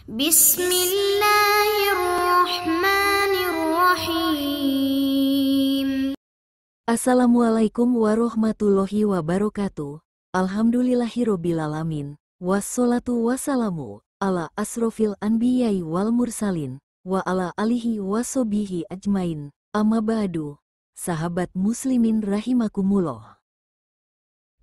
Bismillahirrahmanirrahim. Assalamualaikum warahmatullahi wabarakatuh. Alhamdulillahirobbilalamin. Wassalatu wassalamu ala asrofil anbiyai wal mursalin wa ala alihi wasobihi ajmain. Amma ba'du. Sahabat muslimin rahimakumullah.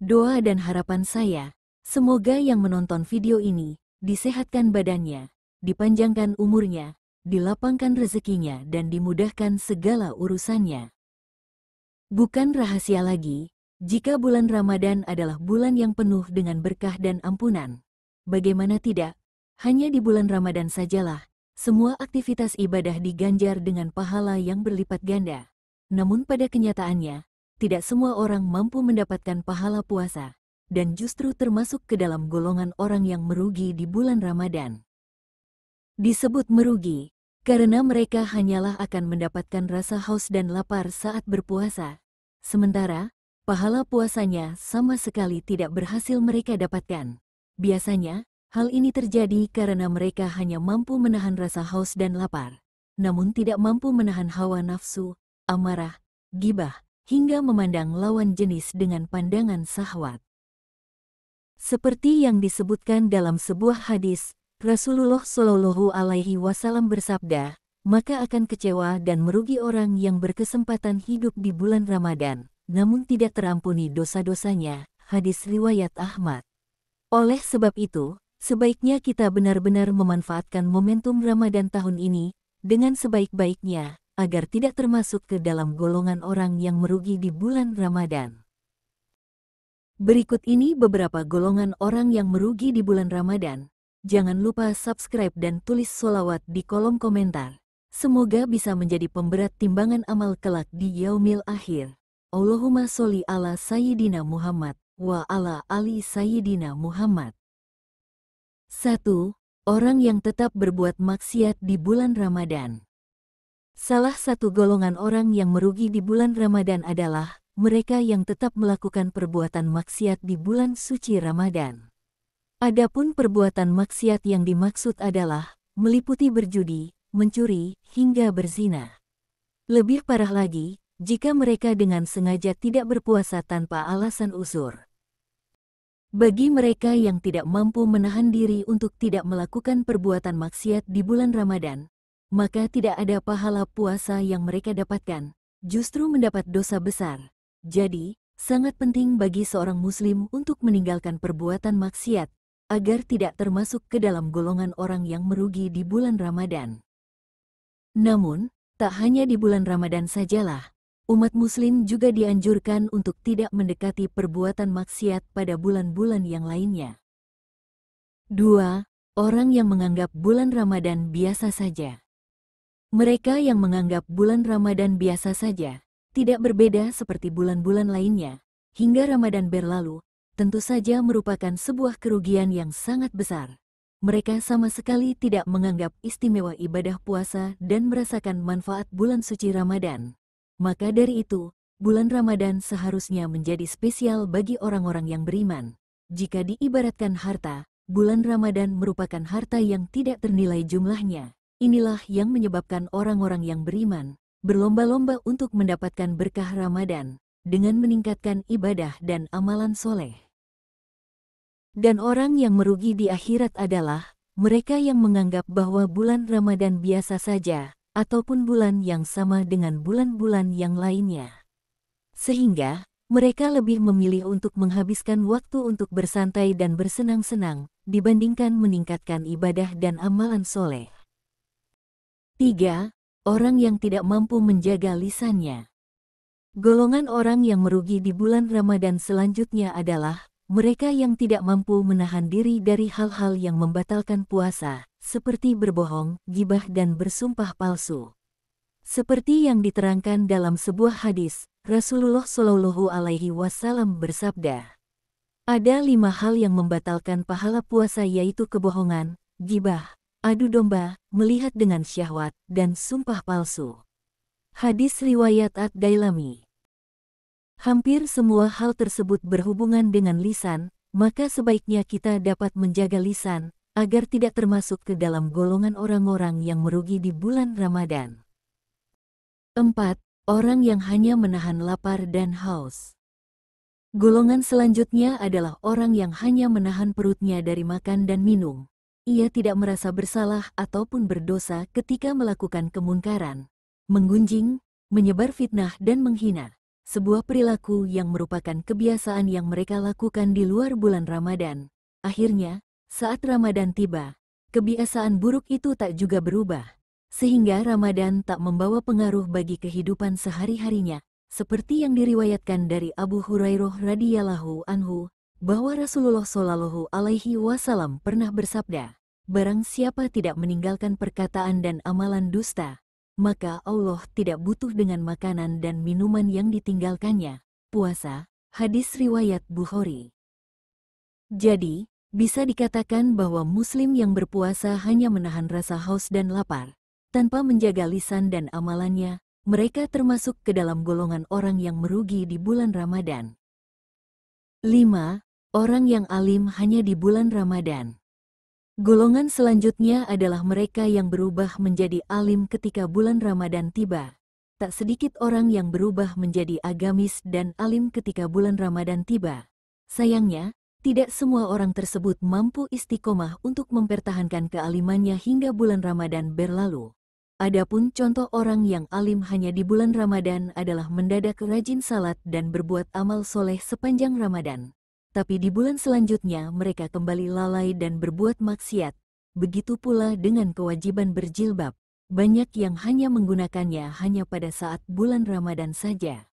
Doa dan harapan saya, semoga yang menonton video ini disehatkan badannya, dipanjangkan umurnya, dilapangkan rezekinya dan dimudahkan segala urusannya. Bukan rahasia lagi, jika bulan Ramadan adalah bulan yang penuh dengan berkah dan ampunan. Bagaimana tidak, hanya di bulan Ramadan sajalah, semua aktivitas ibadah diganjar dengan pahala yang berlipat ganda. Namun pada kenyataannya, tidak semua orang mampu mendapatkan pahala puasa, dan justru termasuk ke dalam golongan orang yang merugi di bulan Ramadan. Disebut merugi, karena mereka hanyalah akan mendapatkan rasa haus dan lapar saat berpuasa. Sementara, pahala puasanya sama sekali tidak berhasil mereka dapatkan. Biasanya, hal ini terjadi karena mereka hanya mampu menahan rasa haus dan lapar, namun tidak mampu menahan hawa nafsu, amarah, ghibah, hingga memandang lawan jenis dengan pandangan syahwat. Seperti yang disebutkan dalam sebuah hadis, Rasulullah Shallallahu Alaihi Wasallam bersabda, maka akan kecewa dan merugi orang yang berkesempatan hidup di bulan Ramadan, namun tidak terampuni dosa-dosanya. Hadis riwayat Ahmad. Oleh sebab itu, sebaiknya kita benar-benar memanfaatkan momentum Ramadan tahun ini dengan sebaik-baiknya, agar tidak termasuk ke dalam golongan orang yang merugi di bulan Ramadan. Berikut ini beberapa golongan orang yang merugi di bulan Ramadan. Jangan lupa subscribe dan tulis sholawat di kolom komentar. Semoga bisa menjadi pemberat timbangan amal kelak di yaumil akhir. Allahumma sholli ala Sayyidina Muhammad wa ala ali Sayyidina Muhammad. 1. Orang yang tetap berbuat maksiat di bulan Ramadan. Salah satu golongan orang yang merugi di bulan Ramadan adalah mereka yang tetap melakukan perbuatan maksiat di bulan suci Ramadan. Adapun perbuatan maksiat yang dimaksud adalah meliputi berjudi, mencuri, hingga berzina. Lebih parah lagi, jika mereka dengan sengaja tidak berpuasa tanpa alasan uzur. Bagi mereka yang tidak mampu menahan diri untuk tidak melakukan perbuatan maksiat di bulan Ramadan, maka tidak ada pahala puasa yang mereka dapatkan, justru mendapat dosa besar. Jadi, sangat penting bagi seorang muslim untuk meninggalkan perbuatan maksiat, agar tidak termasuk ke dalam golongan orang yang merugi di bulan Ramadan. Namun, tak hanya di bulan Ramadan sajalah, umat muslim juga dianjurkan untuk tidak mendekati perbuatan maksiat pada bulan-bulan yang lainnya. 2. Orang yang menganggap bulan Ramadan biasa saja. Mereka yang menganggap bulan Ramadan biasa saja, tidak berbeda seperti bulan-bulan lainnya, hingga Ramadan berlalu, tentu saja merupakan sebuah kerugian yang sangat besar. Mereka sama sekali tidak menganggap istimewa ibadah puasa dan merasakan manfaat bulan suci Ramadan. Maka dari itu, bulan Ramadan seharusnya menjadi spesial bagi orang-orang yang beriman. Jika diibaratkan harta, bulan Ramadan merupakan harta yang tidak ternilai jumlahnya. Inilah yang menyebabkan orang-orang yang beriman berlomba-lomba untuk mendapatkan berkah Ramadan dengan meningkatkan ibadah dan amalan soleh. Dan orang yang merugi di akhirat adalah mereka yang menganggap bahwa bulan Ramadan biasa saja, ataupun bulan yang sama dengan bulan-bulan yang lainnya. Sehingga, mereka lebih memilih untuk menghabiskan waktu untuk bersantai dan bersenang-senang, dibandingkan meningkatkan ibadah dan amalan soleh. 3. Orang yang tidak mampu menjaga lisannya. Golongan orang yang merugi di bulan Ramadan selanjutnya adalah mereka yang tidak mampu menahan diri dari hal-hal yang membatalkan puasa, seperti berbohong, ghibah dan bersumpah palsu. Seperti yang diterangkan dalam sebuah hadis, Rasulullah Shallallahu Alaihi Wasallam bersabda, ada 5 hal yang membatalkan pahala puasa, yaitu kebohongan, ghibah, adu domba, melihat dengan syahwat, dan sumpah palsu. Hadis riwayat Ad-Dailami. Hampir semua hal tersebut berhubungan dengan lisan, maka sebaiknya kita dapat menjaga lisan, agar tidak termasuk ke dalam golongan orang-orang yang merugi di bulan Ramadan. 4. Orang yang hanya menahan lapar dan haus. Golongan selanjutnya adalah orang yang hanya menahan perutnya dari makan dan minum. Ia tidak merasa bersalah ataupun berdosa ketika melakukan kemungkaran, menggunjing, menyebar fitnah dan menghina. Sebuah perilaku yang merupakan kebiasaan yang mereka lakukan di luar bulan Ramadan. Akhirnya, saat Ramadan tiba, kebiasaan buruk itu tak juga berubah, sehingga Ramadan tak membawa pengaruh bagi kehidupan sehari-harinya, seperti yang diriwayatkan dari Abu Hurairah radhiyallahu anhu, bahwa Rasulullah Shallallahu alaihi wasallam pernah bersabda, "Barang siapa tidak meninggalkan perkataan dan amalan dusta, maka Allah tidak butuh dengan makanan dan minuman yang ditinggalkannya." Puasa, hadis riwayat Bukhari. Jadi, bisa dikatakan bahwa Muslim yang berpuasa hanya menahan rasa haus dan lapar, tanpa menjaga lisan dan amalannya. Mereka termasuk ke dalam golongan orang yang merugi di bulan Ramadan. 5. Orang yang alim hanya di bulan Ramadan. Golongan selanjutnya adalah mereka yang berubah menjadi alim ketika bulan Ramadan tiba. Tak sedikit orang yang berubah menjadi agamis dan alim ketika bulan Ramadan tiba. Sayangnya, tidak semua orang tersebut mampu istiqomah untuk mempertahankan kealimannya hingga bulan Ramadan berlalu. Adapun contoh orang yang alim hanya di bulan Ramadan adalah mendadak rajin salat dan berbuat amal soleh sepanjang Ramadan. Tapi di bulan selanjutnya mereka kembali lalai dan berbuat maksiat. Begitu pula dengan kewajiban berjilbab. Banyak yang hanya menggunakannya hanya pada saat bulan Ramadan saja.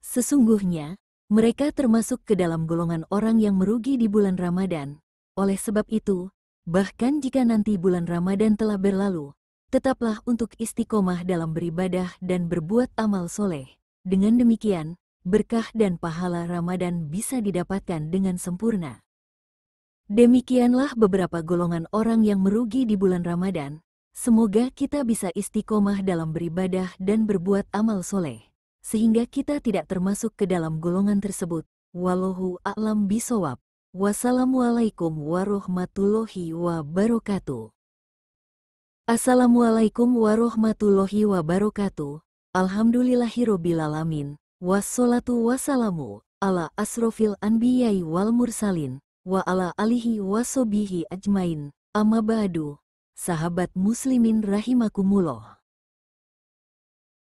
Sesungguhnya, mereka termasuk ke dalam golongan orang yang merugi di bulan Ramadan. Oleh sebab itu, bahkan jika nanti bulan Ramadan telah berlalu, tetaplah untuk istiqomah dalam beribadah dan berbuat amal soleh. Dengan demikian, berkah dan pahala Ramadan bisa didapatkan dengan sempurna. Demikianlah beberapa golongan orang yang merugi di bulan Ramadan. Semoga kita bisa istiqomah dalam beribadah dan berbuat amal soleh, sehingga kita tidak termasuk ke dalam golongan tersebut. Wallahu a'lam bishawab. Wassalamualaikum warahmatullahi wabarakatuh. Assalamualaikum warahmatullahi wabarakatuh. Alhamdulillahirobbilalamin. Wassalatu wassalamu ala asrofil anbiyai wal mursalin wa ala alihi wasobihi ajmain. Amma ba'du. Sahabat muslimin rahimakumullah.